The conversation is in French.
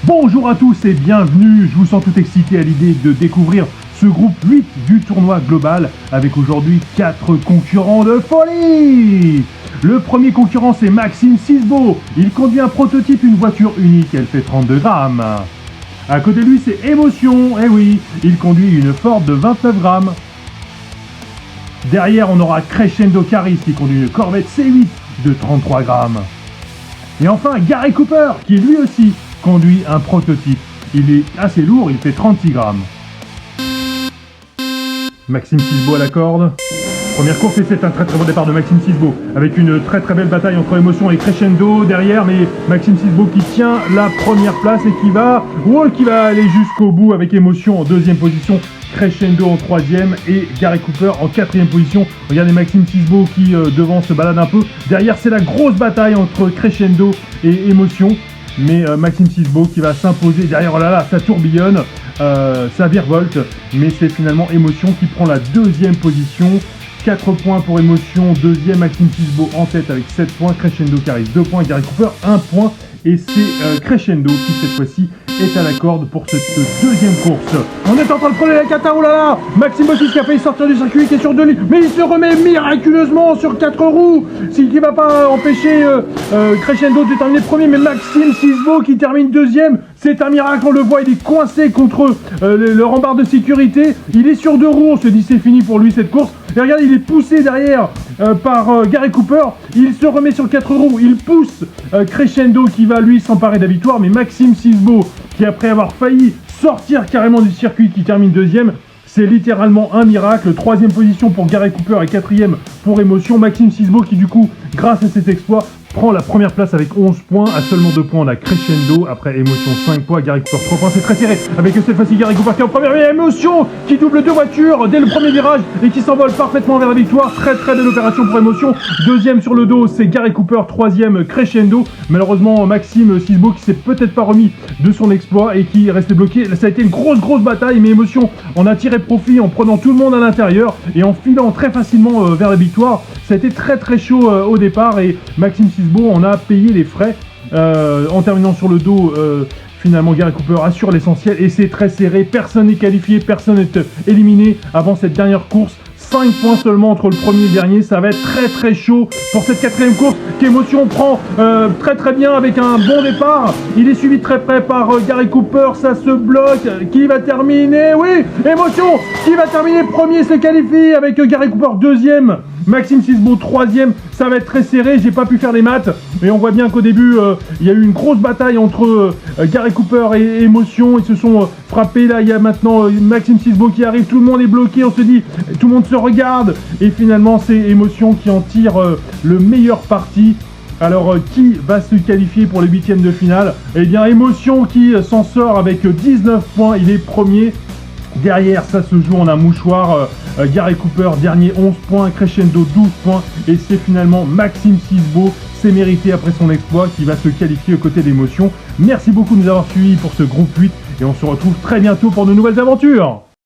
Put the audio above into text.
Bonjour à tous et bienvenue, je vous sens tout excité à l'idée de découvrir ce groupe 8 du tournoi global avec aujourd'hui 4 concurrents de folie. Le premier concurrent c'est Maxime Sisbo, il conduit un prototype, une voiture unique, elle fait 32 grammes. À côté de lui c'est Émotion, eh oui, il conduit une Ford de 29 grammes. Derrière on aura Crescendo Caris qui conduit une Corvette C8 de 33 grammes. Et enfin Gary Cooper qui lui aussi conduit un prototype. Il est assez lourd, il fait 36 grammes. Maxime Sisbo à la corde. Première course et c'est un très bon départ de Maxime Sisbo avec une très belle bataille entre Émotion et Crescendo derrière, mais Maxime Sisbo qui tient la première place et qui va aller jusqu'au bout avec Émotion en deuxième position, Crescendo en troisième et Gary Cooper en quatrième position. Regardez Maxime Sisbo qui devant se balade un peu. Derrière c'est la grosse bataille entre Crescendo et Émotion. Mais Maxime Sisbo qui va s'imposer derrière, oh là là, ça tourbillonne, ça virevolte, mais c'est finalement Émotion qui prend la deuxième position. 4 points pour Émotion, deuxième Maxime Sisbo en tête avec 7 points, Crescendo Caris 2 points, Gary Cooper 1 point, et c'est Crescendo qui cette fois-ci est à la corde pour cette deuxième course. On est en train de prendre la cata, oh là là, Maxime Bossis qui a failli sortir du circuit, qui est sur 2 lignes, mais il se remet miraculeusement sur 4 roues, ce qui ne va pas empêcher Crescendo de terminer premier, mais Maxime Sisbo qui termine deuxième, c'est un miracle, on le voit, il est coincé contre le rempart de sécurité, il est sur 2 roues, on se dit c'est fini pour lui cette course, et regardez, il est poussé derrière par Gary Cooper, il se remet sur 4 roues, il pousse Crescendo qui va lui s'emparer de la victoire, mais Maxime Sisbo qui après avoir failli sortir carrément du circuit qui termine deuxième, c'est littéralement un miracle. Troisième position pour Gary Cooper et quatrième pour Émotion. Maxime Sisbo qui du coup, grâce à cet exploit, prend la première place avec 11 points. À seulement 2 points, on a Crescendo. Après Émotion, 5 points. Gary Cooper, 3 points. C'est très serré. Avec cette fois-ci Gary Cooper qui est en première. Mais Émotion qui double 2 voitures dès le premier virage et qui s'envole parfaitement vers la victoire. Très belle opération pour Émotion. Deuxième sur le dos, c'est Gary Cooper. Troisième, Crescendo. Malheureusement, Maxime Sisbo qui s'est peut-être pas remis de son exploit et qui est resté bloqué. Ça a été une grosse bataille, mais Émotion en a tiré profit en prenant tout le monde à l'intérieur et en filant très facilement vers la victoire. Ça a été très chaud au départ et Maxime Sisbo en a payé les frais en terminant sur le dos. Finalement Gary Cooper assure l'essentiel et c'est très serré, personne n'est qualifié, personne n'est éliminé avant cette dernière course. 5 points seulement entre le premier et le dernier, ça va être très chaud pour cette quatrième course qu'Émotion prend très bien avec un bon départ. Il est suivi très près par Gary Cooper, ça se bloque, qui va terminer, oui, Émotion qui va terminer premier, se qualifie avec Gary Cooper deuxième, Maxime Sisbo troisième, ça va être très serré, j'ai pas pu faire les maths, mais on voit bien qu'au début il y a eu une grosse bataille entre Gary Cooper et Émotion, ils se sont frappés, là il y a maintenant Maxime Sisbo qui arrive, tout le monde est bloqué, on se dit, tout le monde se regarde, et finalement c'est Émotion qui en tire le meilleur parti. Alors qui va se qualifier pour les huitièmes de finale? Eh bien Émotion qui s'en sort avec 19 points, il est premier. Derrière, ça se joue en un mouchoir. Gary Cooper, dernier, 11 points. Crescendo, 12 points. Et c'est finalement Maxime Sisbo, c'est mérité après son exploit, qui va se qualifier aux côtés d'Émotion. Merci beaucoup de nous avoir suivis pour ce groupe 8. Et on se retrouve très bientôt pour de nouvelles aventures.